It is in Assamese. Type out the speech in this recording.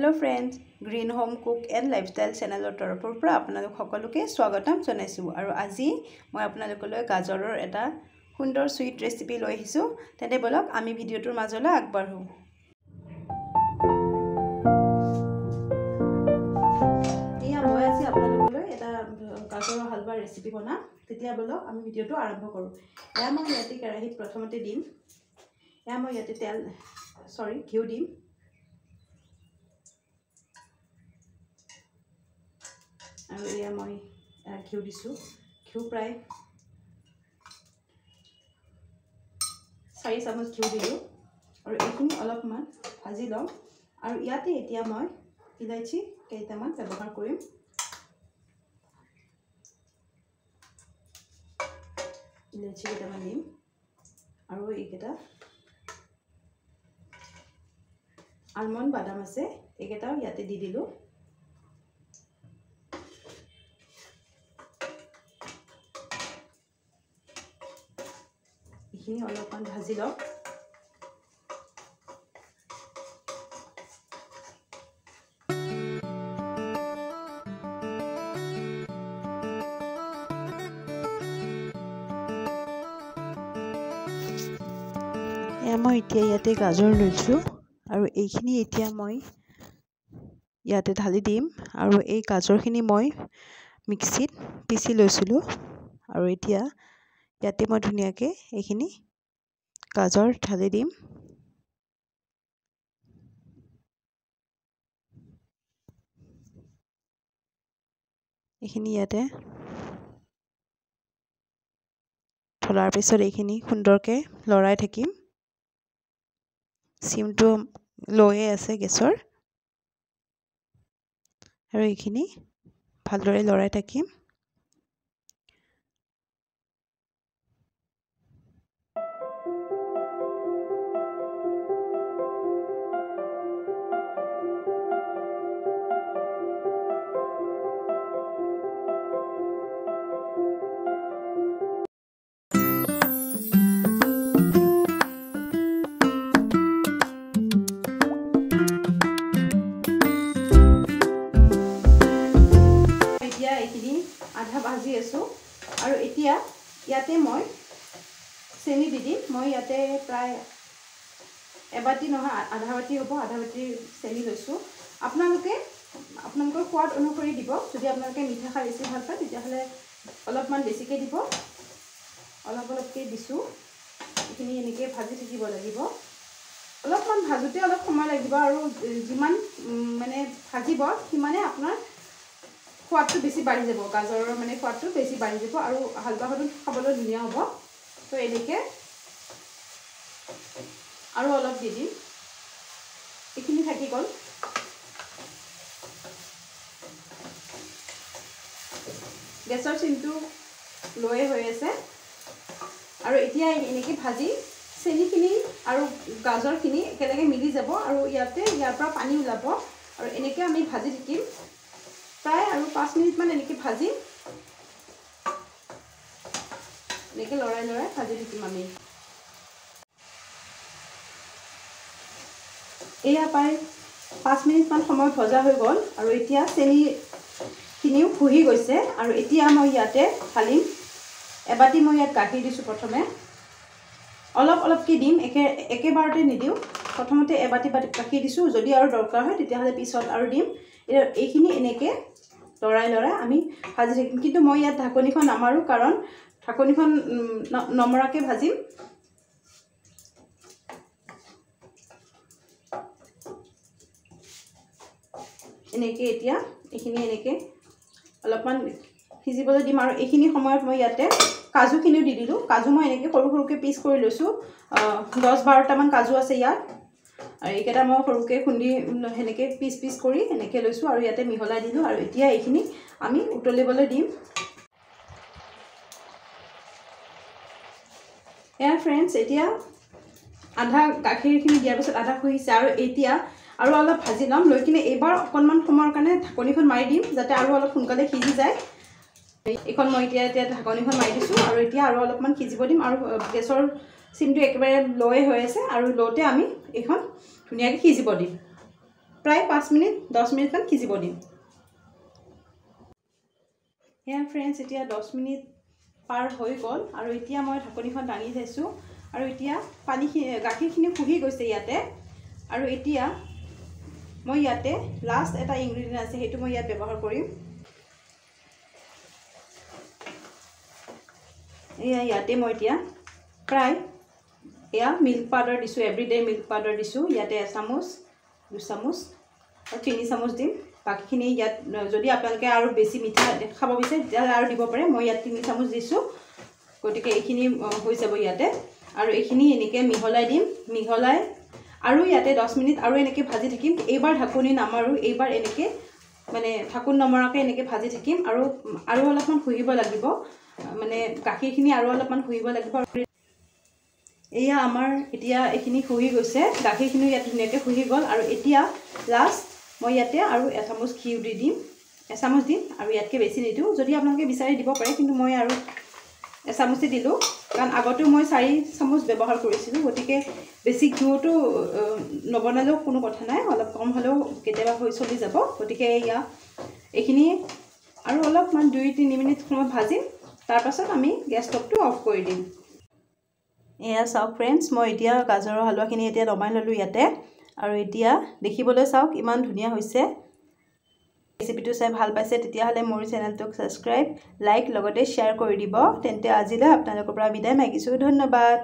Hello friends green home cook and lifestyle channel तरफर पर आपनालोक सकलोके स्वागतम जनाइछु आरो আজি মই आपनालोकলৈ गाजৰৰ এটা সুন্দৰ সুইট ৰেচিপি লৈ আহিছো তেনে বলক আমি ভিডিওটোৰ মাজলৈ আগবাঢ়ো ইয়া মই আজি आपनालोकলৈ এটা গাজৰৰ হালৱা ৰেচিপি বনাম তেতিয়া বলক আমি ভিডিওটো আৰম্ভ কৰো ইয়া মই ইয়াতে কেৰাহীত প্ৰথমতে দিম ইয়া মই ইয়াতে তেল ঘিউ দিম আৰু এয়া মই ঘিউ দিছো ঘিউ প্ৰায় 4 চামুচ ঘিউ দিলো আৰু এইখিনি অলপমান ভাজি লম আৰু ইয়াতে এতিয়া মই ইলাইচি কেইটামান ব্যৱহাৰ কৰিম ইলাইচি কেইটামান দিম আৰু এইকেইটা আলমন্ড বাদাম আছে এইকেইটাও ইয়াতে দি দিলো इखिनि अलपमान भाजी लो মই এতিয়া ইয়াতে গাজৰ লৈছো আৰু এইখিনি এতিয়া মই ইয়াতে ঢালি দিম আৰু এই গাজৰখিনি মই মিক্সিত পিছি লৈছিলো আৰু এতিয়া ইয়াতে মই ধুনিয়াকে এইখিনি গাজৰ ঢালি দিম এইখিনি ইয়াতে ঢলাৰ পিছত এইখিনি সুন্দৰকে লৰাই থাকিম সিমটো লয়ে আছে গেছৰ আৰু এইখিনি ভালদৰে লৰাই থাকিম आधा भाजी आसो और इतिया याते मैं चेनी दी दिम मैं याते प्राय एबाटी नहा आधा बाटी हम आधा बाटी चेनी लैसो आपनालोके आपनालोकर स्वाद अनुसरि दिब यदि आपनालोके मिठा खाइ बेছি ভাল পায় তেতিয়াহলে অলপমান বেছিকে দিব অলপকে দিছো এখিনি এনেকে ভাজি থাকিব লাগিব অলপমান ভাজুতে অলপ সময় লাগিব আৰু যিমান মানে ভাজিব সিমানে আপোনাৰ स्वादটো বেছি বাঢ়ি যাব গাজৰৰ মানে स्वादটো বেছি বাঢ়ি যাব আৰু হালৱাখন খাবলৈ ধুনীয়া হ'ব তো এনেকে আৰু অলপ দি দিম এইখিনি থাকি গল গেছৰ চিমটো লয়ে হৈ আছে আৰু এতিয়া এনেকে ভাজি চেনিখিনি আৰু গাজৰখিনি একেলগে মিলি যাব আৰু ইয়াতে ইয়াৰ পৰা পানী ওলাব আৰু এনেকে আমি ভাজি থাকিম प्राय और 5 मिनिट मान एनेके भाजी एनेके लৰাই लৰাই भाजी থাকিম আমি এয়া পাই 5 মিনিট মান সময় ভজা হৈ গল আৰু এতিয়া চেনি খিনিও ফুহি গৈছে আৰু এতিয়া মই ইয়াতে ঢালিম এবাটি মই ইয়াত গাখীৰ দিছো প্ৰথমে অলপ অলপকে দিম একেবাৰতে নিদিও প্ৰথমতে এবাটি গাখীৰ দিছো যদি আৰু দৰকাৰ হয় তেতিয়াহলে পিছত আৰু দিম এইখিনি এনেকে লৰাই লৰাই আমি ভাজি থাকিম কিন্তু মই ইয়াত ঢাকনিখন নামাৰো কাৰণ ঢাকনিখন নমৰাকে ভাজিম এনেকে এতিয়া এইখিনি এনেকে অলপমান সিজিবলৈ দিম আৰু এইখিনি সময়ত মই ইয়াতে কাজুখিনিও দি দিলো কাজু মই এনেকে সৰু সৰুকে পিস কৰি লৈছো 10-12টা মান কাজু আছে ইয়াত এইকেটা মই সৰুকে খুন্দি হেনেকে পিস কৰি এনেকে লৈছো আৰু ইয়াতে মিহলাই দিলো আৰু এতিয়া এইখিনি আমি উতলিবলৈ দিম এয়া फ्रेंड्स এতিয়া আধা গাখীৰখিনি দিয়াৰ পিছত আধা খুহিছে আৰু এতিয়া আৰু অলপ ভাজি লম লৈ কিনে এবাৰ অকনমান সময়ৰ কাৰণে ঢাকনিখন মাৰি দিম যাতে আৰু অলপ সোনকালে সিজি যায় এখন মই এতিয়া ঢাকনিখন মাৰি দিছো আৰু এতিয়া আৰু অলপমান সিজিব দিম আৰু গেছৰ সিমটো একেবাৰে লয়ে হৈ আছে আৰু লতে আমি এখন ধুনিয়াকে সিজিব দিম প্ৰায় 5 মিনিট 10 মিনিটমান সিজিব দিম। এয়া ফ্ৰেণ্ডছ, এতিয়া 10 মিনিট পাৰ হৈ গ'ল আৰু এতিয়া মই ঢাকনিখন দাঙি চাইছোঁ আৰু এতিয়া গাখীৰখিনি শুহি গৈছে ইয়াতে। আৰু এতিয়া মই ইয়াতে লাষ্ট এটা ইনগ্ৰিডিয়েণ্ট আছে, সেইটো মই ইয়াত ব্যৱহাৰ কৰিম। ইয়াতে মই এতিয়া প্ৰায় মিল্ক পাউডাৰ দিছোঁ, এভৰিডে মিল্ক পাউডাৰ দিছোঁ। ইয়াতে 1 চামুচ 2 চামুচ আৰু 3 চামুচ দিম। বাকীখিনি ইয়াত যদি আপোনালোকে আৰু বেছি মিঠা খাব বিচাৰে তেতিয়াহ'লে আৰু দিব পাৰে। মই ইয়াত 3 চামুচ দিছোঁ, গতিকে এইখিনি হৈ যাব ইয়াতে। আৰু এইখিনি এনেকৈ মিহলাই দিম। মিহলাই আৰু ইয়াতে 10 মিনিট আৰু এনেকৈ ভাজি থাকিম। এইবাৰ ঢাকনি নামাৰোঁ, এইবাৰ এনেকৈ মানে ঢাকোন নমৰাকৈ এনেকৈ ভাজি থাকিম। আৰু অলপমান শুহিব লাগিব, মানে গাখীৰখিনি আৰু অলপমান শুহিব লাগিব। এয়া আমাৰ এতিয়া এইখিনি শুহি গৈছে, গাখীৰখিনিও ইয়াত ধুনীয়াকৈ শুহি গ'ল। আৰু এতিয়া লাষ্ট মই ইয়াতে আৰু 1 চামুচ ঘিউ দি দিম, 1 চামুচ দিম আৰু ইয়াতকৈ বেছি নিদিওঁ। যদি আপোনালোকে বিচাৰি দিব পাৰে, কিন্তু মই আৰু 1 চামুচেই দিলোঁ, কাৰণ আগতেও মই 4 চামুচ ব্যৱহাৰ কৰিছিলোঁ। গতিকে বেছি ঘিউটো নবনালেও কোনো কথা নাই, অলপ কম হ'লেও কেতিয়াবা চলি যাব। গতিকে এইখিনি আৰু অলপমান 2-3 মিনিট সময় ভাজিম, তাৰপাছত আমি গেছ ষ্টভটো অফ কৰি দিম। এয়া চাওক ফ্ৰেণ্ডছ, মই এতিয়া গাজৰৰ হালোৱাখিনি এতিয়া নমাই ল'লোঁ ইয়াতে। আৰু এতিয়া দেখিবলৈ চাওক ইমান ধুনীয়া হৈছে। ৰেচিপিটো চাই ভাল পাইছে তেতিয়াহ'লে মোৰ চেনেলটোক ছাবস্ক্ৰাইব, লাইক লগতে শ্বেয়াৰ কৰি দিব। তেন্তে আজিলৈ আপোনালোকৰ পৰা বিদায় মাগিছোঁ। ধন্যবাদ।